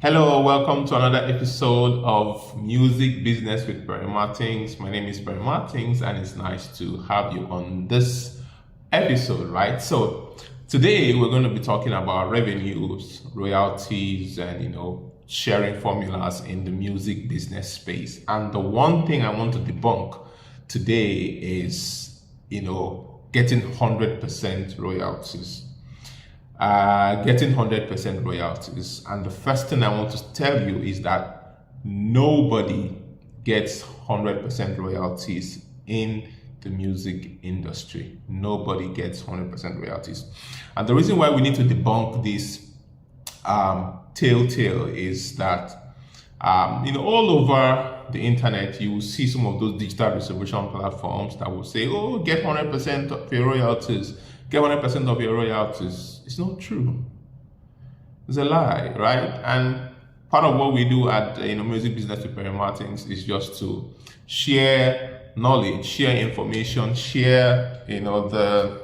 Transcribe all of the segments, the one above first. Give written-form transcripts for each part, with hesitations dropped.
Hello, welcome to another episode of Music Business with Barry Martins. My name is Barry Martins, and it's nice to have you on this episode, right? So today we're going to be talking about revenues, royalties, and sharing formulas in the music business space. And the one thing I want to debunk today is getting 100% royalties. Getting 100% royalties. And the first thing I want to tell you is that nobody gets 100% royalties in the music industry. Nobody gets 100% royalties. And the reason why we need to debunk this telltale is that all over the internet, you will see some of those digital distribution platforms that will say, oh, get 100% of your royalties. Get 100% of your royalties. It's not true. It's a lie, right? And part of what we do at Music Business with Barry Martins is just to share knowledge, share information, share the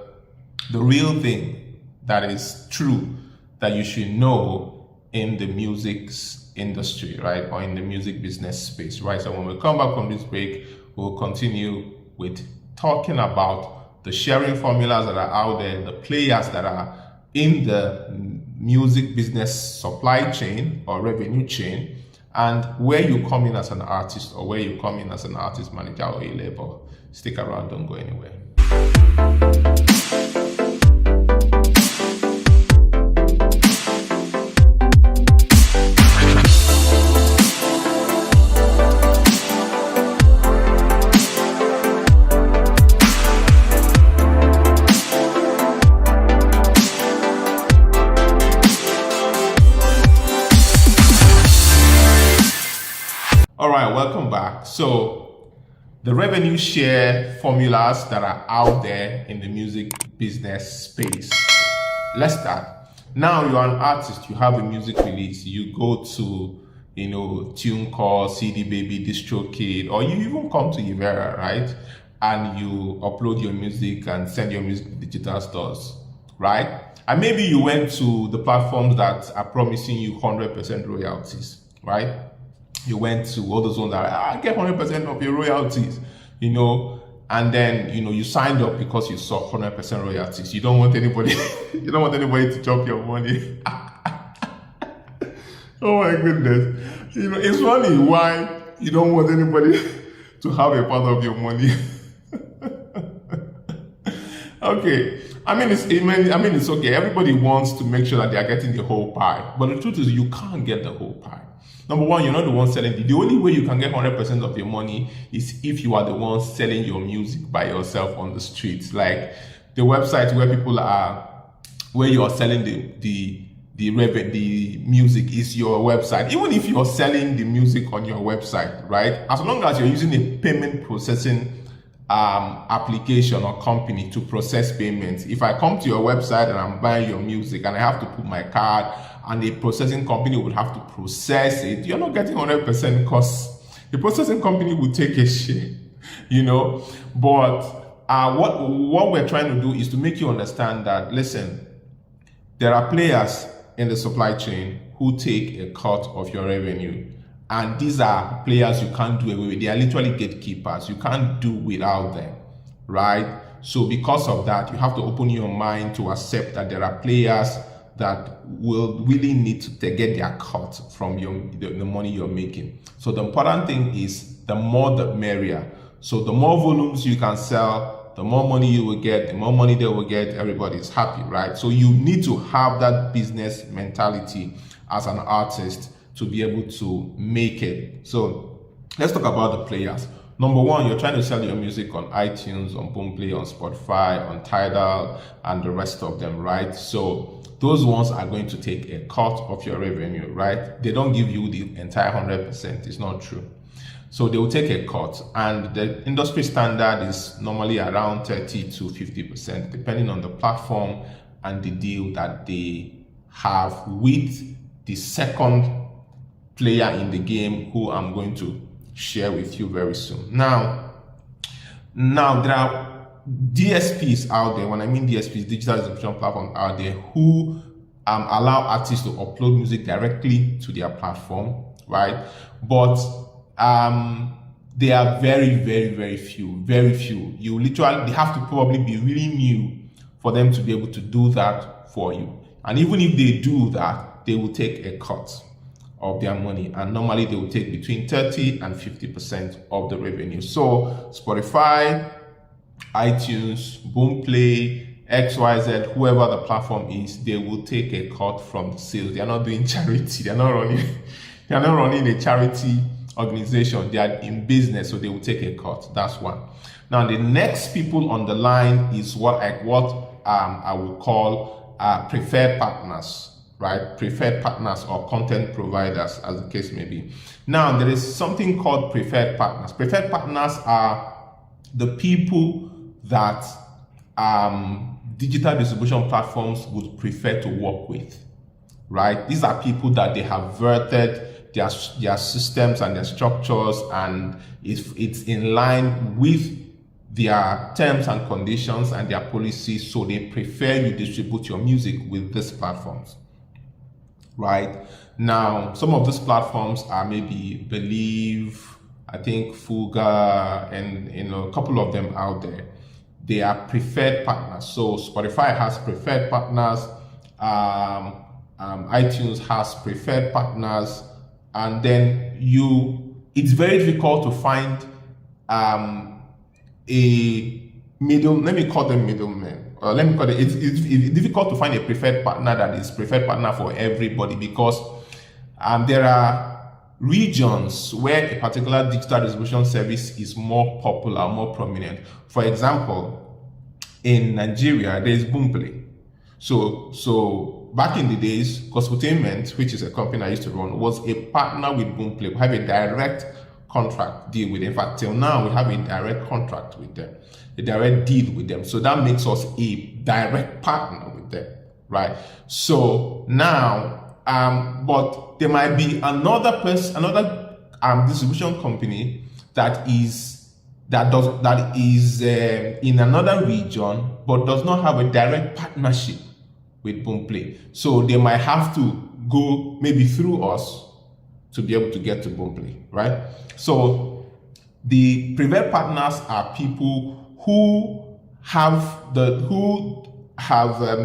real thing that is true that you should know in the music industry, right? Or in the music business space, right? So when we come back from this break, we'll continue with talking about the sharing formulas that are out there, the players that are in the music business supply chain or revenue chain, and where you come in as an artist or where you come in as an artist manager or a label. Stick around, don't go anywhere. All right, welcome back. So the revenue share formulas that are out there in the music business space. Let's start. Now you're an artist, you have a music release, you go to TuneCore, CD Baby, DistroKid, or you even come to Ivera, right? And you upload your music and send your music to digital stores, right? And maybe you went to the platforms that are promising you 100% royalties, right? You went to all those ones that get 100% of your royalties, and then you signed up because you saw 100% royalties. You don't want anybody, to chop your money. Oh my goodness, it's funny why you don't want anybody to have a part of your money. Okay, it's okay. Everybody wants to make sure that they are getting the whole pie, but the truth is you can't get the whole pie. Number one, you're not the one selling it. The only way you can get 100% of your money is if you are the one selling your music by yourself on the streets. Like the website where people are, where you are selling the music is your website. Even if you're selling the music on your website, right? As long as you're using a payment processing application or company to process payments. If I come to your website and I'm buying your music and I have to put my card and the processing company would have to process it, you're not getting 100% because the processing company will take a share, But what we're trying to do is to make you understand that, listen, there are players in the supply chain who take a cut of your revenue. And these are players you can't do away with. They are literally gatekeepers. You can't do without them, right? So because of that, you have to open your mind to accept that there are players that will really need to get their cut from the money you're making. So the important thing is the more the merrier. So the more volumes you can sell, the more money you will get, the more money they will get, everybody's happy, right? So you need to have that business mentality as an artist to be able to make it. So let's talk about the players. Number one, you're trying to sell your music on iTunes, on Boomplay, on Spotify, on Tidal, and the rest of them, right? So those ones are going to take a cut of your revenue, right? They don't give you the entire 100%. It's not true. So they will take a cut, and the industry standard is normally around 30 to 50%, depending on the platform and the deal that they have with the second player in the game, who I'm going to share with you very soon. Now there are DSPs out there. When I mean DSPs, digital distribution platforms out there, who allow artists to upload music directly to their platform, right? But they are very, very, very few, very few. You literally, they have to probably be really new for them to be able to do that for you. And even if they do that, they will take a cut of their money. And normally they will take between 30 and 50% of the revenue. So Spotify, iTunes, Boomplay, XYZ, whoever the platform is, they will take a cut from the sales. They are not doing charity. They are not running a charity organization. They are in business, so they will take a cut. That's one. Now the next people on the line is what I would call preferred partners, right? Preferred partners or content providers, as the case may be. Now there is something called preferred partners. Preferred partners are the people that digital distribution platforms would prefer to work with, right? These are people that they have vetted their systems and their structures, and it's in line with their terms and conditions and their policies, so they prefer you distribute your music with these platforms, right? Now, some of these platforms are maybe Believe, I think Fuga, and a couple of them out there. They are preferred partners. So Spotify has preferred partners, iTunes has preferred partners, and then it's very difficult to find a middle, let me call them middlemen, or let me call it's difficult to find a preferred partner that is preferred partner for everybody, because there are regions where a particular digital distribution service is more popular, more prominent. For example, in Nigeria, there is Boomplay. So back in the days, Gospeltainment, which is a company I used to run, was a partner with Boomplay. We have a direct contract deal with them. In fact, till now, we have a direct contract with them, a direct deal with them. So that makes us a direct partner with them, right? So now, but there might be another person, another distribution company that is in another region, but does not have a direct partnership with Boomplay. So they might have to go maybe through us to be able to get to Boomplay, right? So the preferred partners are people who have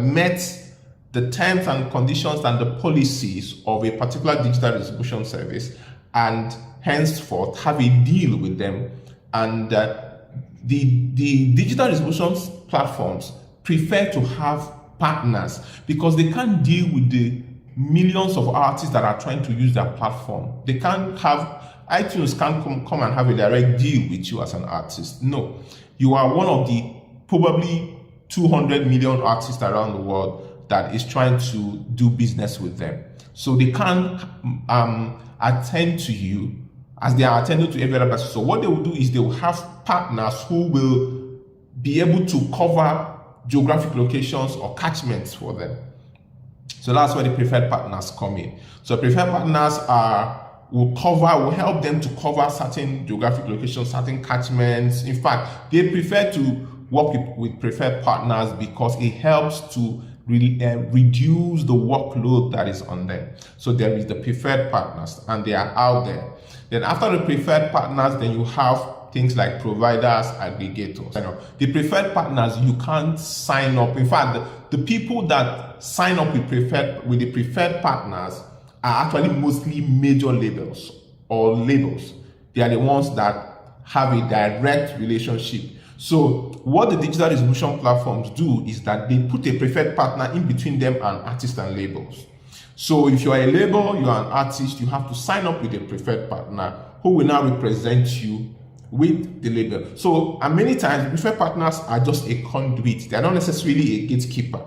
met the terms and conditions and the policies of a particular digital distribution service, and henceforth have a deal with them. And the digital distribution platforms prefer to have partners because they can't deal with the millions of artists that are trying to use their platform. They can't have, iTunes can't come and have a direct deal with you as an artist. No, you are one of the probably 200 million artists around the world that is trying to do business with them. So they can't attend to you as they are attending to every other person. So what they will do is they will have partners who will be able to cover geographic locations or catchments for them. So that's where the preferred partners come in. So preferred partners will help them to cover certain geographic locations, certain catchments. In fact, they prefer to work with preferred partners because it helps to really reduce the workload that is on them. So there is the preferred partners, and they are out there. Then after the preferred partners, then you have things like providers, aggregators. The preferred partners, you can't sign up. In fact, the people that sign up with the preferred partners are actually mostly major labels or labels. They are the ones that have a direct relationship. So what the digital distribution platforms do is that they put a preferred partner in between them and artists and labels. So if you are a label, you are an artist, you have to sign up with a preferred partner who will now represent you with the label. So, and many times preferred partners are just a conduit. They are not necessarily a gatekeeper.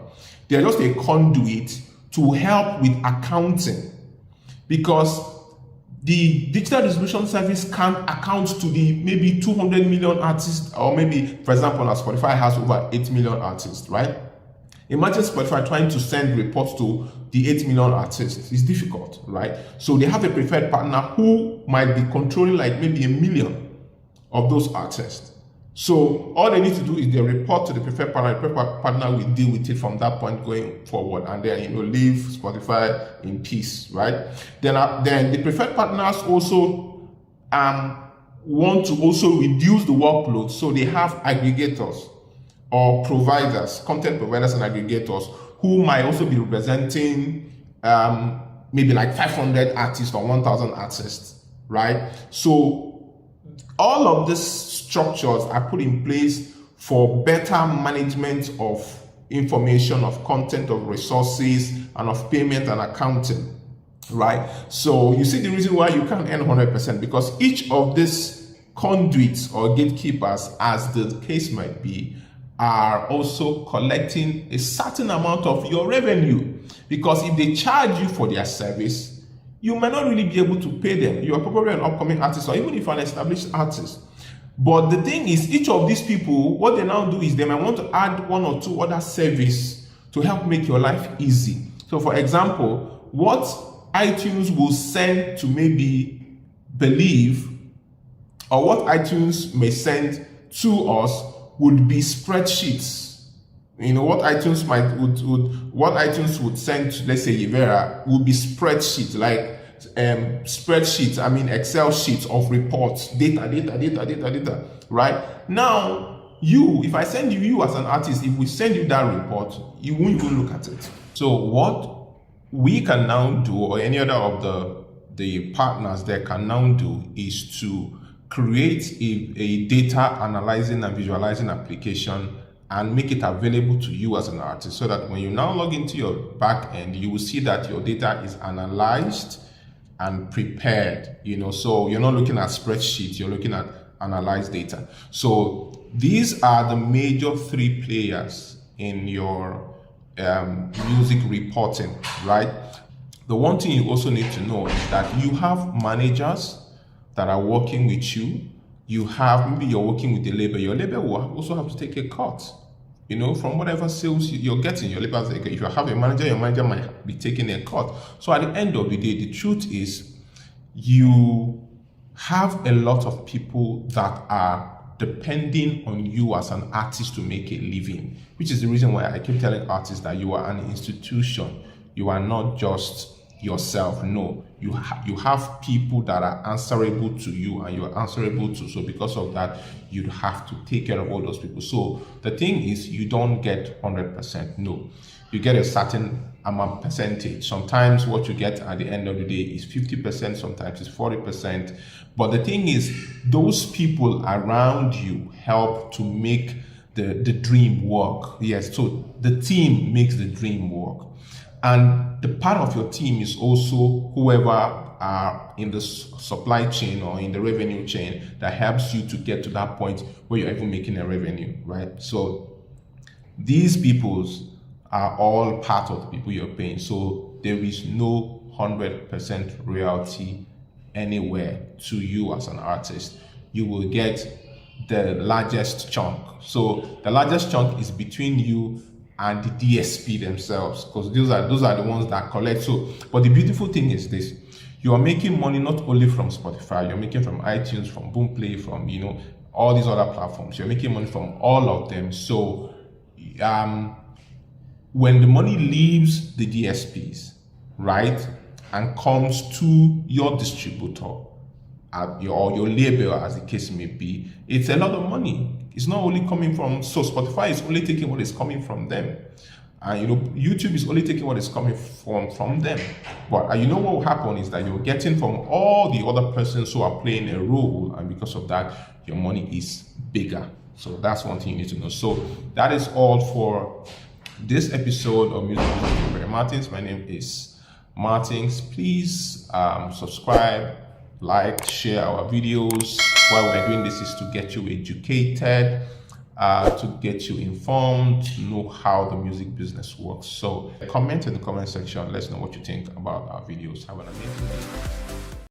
They are just a conduit to help with accounting, because the digital distribution service can't account to the maybe 200 million artists, or maybe, for example, as Spotify has over 8 million artists, right? Imagine Spotify trying to send reports to the 8 million artists. It's difficult, right? So they have a preferred partner who might be controlling like maybe 1 million of those artists. So all they need to do is they report to the preferred partner. The preferred partner will deal with it from that point going forward, and then leave Spotify in peace, right? Then the preferred partners also want to also reduce the workload, so they have aggregators or providers, content providers and aggregators, who might also be representing maybe like 500 artists or 1,000 artists, right? So all of these structures are put in place for better management of information, of content, of resources, and of payment and accounting, right? So you see the reason why you can't earn 100%, because each of these conduits or gatekeepers, as the case might be, are also collecting a certain amount of your revenue. Because if they charge you for their service, you might not really be able to pay them. You are probably an upcoming artist, or even if you're an established artist. But the thing is, each of these people, what they now do is they might want to add one or two other service to help make your life easy. So for example, what iTunes will send to maybe Believe, or what iTunes may send to us, would be spreadsheets. What iTunes what iTunes would send to, let's say, Yvera, would be spreadsheets, like spreadsheets, Excel sheets of reports, data, right? Now, if I send you as an artist, if we send you that report, you won't even look at it. So what we can now do, or any other of the partners there can now do, is to create a data analyzing and visualizing application and make it available to you as an artist, so that when you now log into your back end, you will see that your data is analyzed and prepared. So you're not looking at spreadsheets, you're looking at analyzed data. So these are the major three players in your music reporting, right? The one thing you also need to know is that you have managers that are working with you. Maybe you're working with the label. Your label will also have to take a cut, from whatever sales you're getting. Your label, if you have a manager, your manager might be taking a cut. So at the end of the day, the truth is, you have a lot of people that are depending on you as an artist to make a living, which is the reason why I keep telling artists that you are an institution. You are not just yourself. No, you have people that are answerable to you, and you are answerable to. So because of that, you'd have to take care of all those people. So the thing is, you don't get 100%. No, you get a certain amount percentage. Sometimes what you get at the end of the day is 50%, sometimes it's 40%. But the thing is, those people around you help to make the dream work. Yes, so the team makes the dream work. And the part of your team is also whoever are in the supply chain or in the revenue chain that helps you to get to that point where you're even making a revenue, right? So these peoples are all part of the people you're paying. So there is no 100% royalty anywhere to you as an artist. You will get the largest chunk. So the largest chunk is between you and the DSP themselves, because those are the ones that collect. So, but the beautiful thing is this: you are making money not only from Spotify, you're making from iTunes, from Boomplay, from all these other platforms. You're making money from all of them. So, when the money leaves the DSPs, right, and comes to your distributor, or your label, as the case may be, it's a lot of money. It's not only coming from, so Spotify is only taking what is coming from them. And YouTube is only taking what is coming from them. But what will happen is that you're getting from all the other persons who are playing a role, and because of that, your money is bigger. So that's one thing you need to know. So that is all for this episode of Music with Martins. My name is Martins. Please subscribe, like, share our videos. Why we're doing this is to get you educated, to get you informed, to know how the music business works. So comment in the comment section. Let's know what you think about our videos. Have an amazing day.